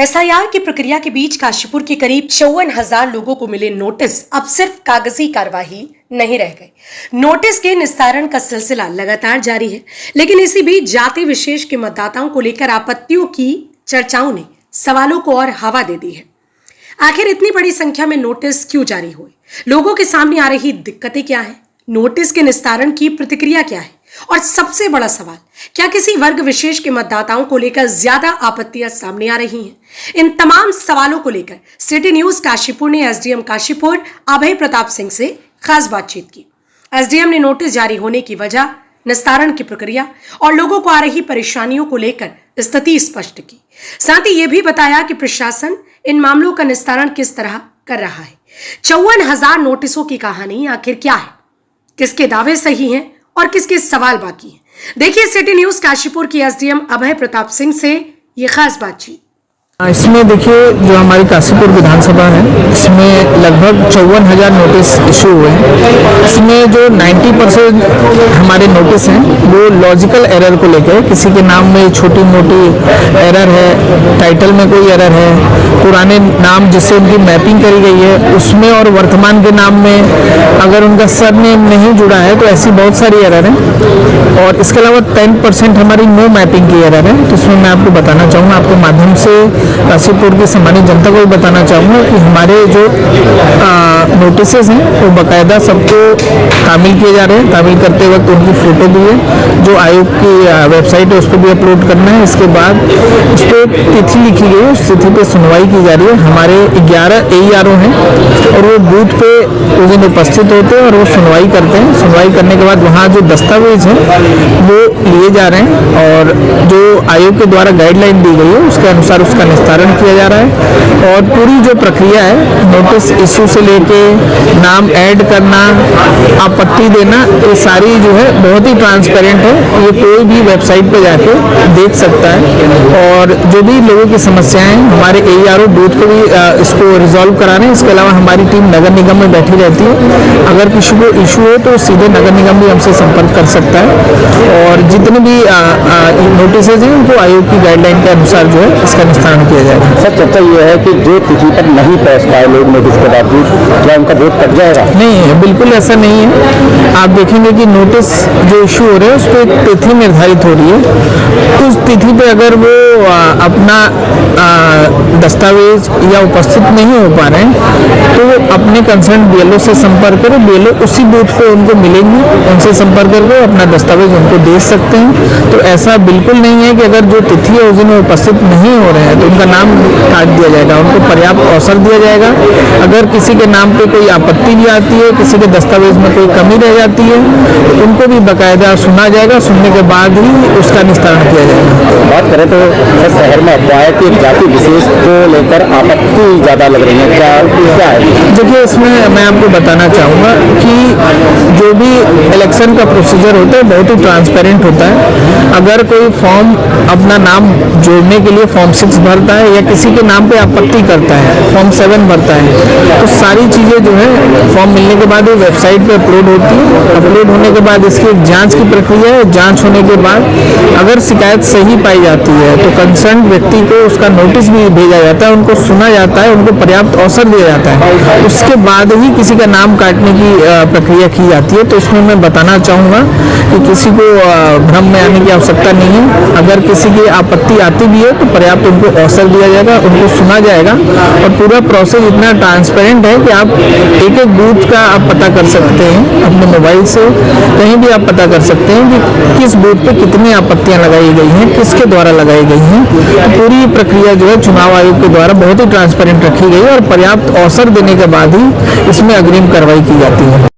SIR की प्रक्रिया के बीच काशीपुर के करीब 54,000 लोगों को मिले नोटिस अब सिर्फ कागजी कार्यवाही नहीं रह गए। नोटिस के निस्तारण का सिलसिला लगातार जारी है, लेकिन इसी बीच जाति विशेष के मतदाताओं को लेकर आपत्तियों की चर्चाओं ने सवालों को और हवा दे दी है। आखिर इतनी बड़ी संख्या में नोटिस क्यों जारी हुए? लोगों के सामने आ रही दिक्कतें क्या है? नोटिस के निस्तारण की प्रतिक्रिया क्या है? और सबसे बड़ा सवाल, क्या किसी वर्ग विशेष के मतदाताओं को लेकर ज्यादा आपत्तियां सामने आ रही हैं? इन तमाम सवालों को लेकर सिटी न्यूज काशीपुर ने एसडीएम काशीपुर अभय प्रताप सिंह से खास बातचीत की। एसडीएम ने नोटिस जारी होने की वजह, निस्तारण की प्रक्रिया और लोगों को आ रही परेशानियों को लेकर स्थिति स्पष्ट की। साथ ही यह भी बताया कि प्रशासन इन मामलों का निस्तारण किस तरह कर रहा है। 54,000 नोटिसों की कहानी आखिर क्या है? किसके दावे सही हैं और किसके सवाल बाकी हैं? देखिए सिटी न्यूज काशीपुर की एसडीएम अभय प्रताप सिंह से ये खास बातचीत। इसमें देखिए, जो हमारी काशीपुर विधानसभा है, इसमें लगभग 54,000 नोटिस इशू हुए हैं। इसमें जो 90% हमारे नोटिस हैं वो लॉजिकल एरर को लेकर, किसी के नाम में छोटी मोटी एरर है, टाइटल में कोई एरर है, पुराने नाम जिससे उनकी मैपिंग करी गई है उसमें और वर्तमान के नाम में अगर उनका सरनेम नहीं जुड़ा है तो ऐसी बहुत सारी एरर है। और इसके अलावा 10% हमारी नो मैपिंग की एरर है। तो इसमें मैं आपको बताना चाहूँगा, आपके माध्यम से काशीपुर की सामान्य जनता को भी बताना चाहूँगा कि हमारे जो नोटिसेस हैं वो बाकायदा सबको तामील किए जा रहे हैं। तामील करते वक्त उनकी फ़ोटो भी है, जो आयोग की वेबसाइट है उस पर भी अपलोड करना है। इसके बाद उस पर तिथि लिखी गई है, उस तिथि पर सुनवाई की जा रही है। हमारे 11 AERO हैं और वो बूथ पे उस दिन उपस्थित होते हैं और वो सुनवाई करते हैं। सुनवाई करने के बाद वहाँ जो दस्तावेज हैं वो लिए जा रहे हैं और जो आयोग के द्वारा गाइडलाइन दी गई है उसके अनुसार उसका निस्तारण किया जा रहा है। और पूरी जो प्रक्रिया है, नोटिस इश्यू से लेके नाम ऐड करना, आपत्ति देना, ये सारी जो है बहुत ही ट्रांसपेरेंट है। ये कोई भी वेबसाइट पे जाके देख सकता है। और जो भी लोगों की समस्याएं हमारे AERO बूथ पे भी इसको रिजॉल्व कराने। इसके अलावा हमारी टीम नगर निगम में बैठी रहती है। अगर किसी को इशू हो तो सीधे नगर निगम भी हमसे संपर्क कर सकता है। और जितने भी नोटिस हैं उनको आयोग की गाइडलाइन के अनुसार जो है इसका निस्तारण किया जाएगा। सर, चर्चा ये है कि जो तिथि पर नहीं पहुंच पाए लोग नोटिस के बावजूद, क्या उनका वोट कट जाएगा? नहीं, बिल्कुल ऐसा नहीं है। आप देखेंगे कि नोटिस जो इशू हो रहे हैं उस पर एक तिथि निर्धारित हो रही है। उस तिथि पे अगर वो अपना दस्तावेज या उपस्थित नहीं हो पा रहे हैं तो वो अपने कंसर्न BLO से संपर्क करें। BLO उसी बूथ पे उनको मिलेंगे, उनसे संपर्क करके अपना दस्तावेज उनको दे सकते हैं। तो ऐसा बिल्कुल नहीं है कि अगर जो तिथि है उस दिन उपस्थित नहीं हो रहे हैं तो उनका नाम काट दिया जाएगा। उनको पर्याप्त अवसर दिया जाएगा। अगर किसी के नाम पे कोई आपत्ति भी आती है, किसी के दस्तावेज में कोई कमी रह जाती है तो उनको भी बाकायदा सुना जाएगा। सुनने के बाद ही उसका निस्तारण किया जाएगा। बात करें तो शहर में अफवाह है कि जाति विशेष को लेकर आपत्ति ज़्यादा लग रही है, क्या है? देखिए, इसमें मैं आपको बताना चाहूँगा कि जो भी इलेक्शन का प्रोसीजर होता है बहुत ही ट्रांसपेरेंट होता है। अगर कोई फॉर्म अपना नाम जोड़ने के लिए फॉर्म 6 भरता है या किसी के नाम पे आपत्ति करता है, फॉर्म 7 भरता है, तो सारी चीज़ें जो है फॉर्म मिलने के बाद वो वेबसाइट पे अपलोड होती है। अपलोड होने के बाद इसकी एक जांच की प्रक्रिया है। जांच होने के बाद अगर शिकायत सही पाई जाती है तो कंसर्न व्यक्ति को उसका नोटिस भी भेजा जाता है, उनको सुना जाता है, उनको पर्याप्त अवसर दिया जाता है। उसके बाद ही किसी का नाम काटने की प्रक्रिया की जाती है। तो इसमें मैं बताना चाहूँगा कि किसी को भ्रम में आने की आवश्यकता नहीं है। अगर किसी की आपत्ति आती भी है तो पर्याप्त उनको अवसर दिया जाएगा, उनको सुना जाएगा। और पूरा प्रोसेस इतना ट्रांसपेरेंट है कि आप एक एक बूथ का आप पता कर सकते हैं अपने मोबाइल से, कहीं भी आप पता कर सकते हैं कि किस बूथ पे कितनी आपत्तियां लगाई गई हैं, किसके द्वारा लगाई गई हैं। तो पूरी प्रक्रिया जो है चुनाव आयोग के द्वारा बहुत ही ट्रांसपेरेंट रखी गई है और पर्याप्त अवसर देने के बाद ही इसमें अग्रिम कार्रवाई की जाती है।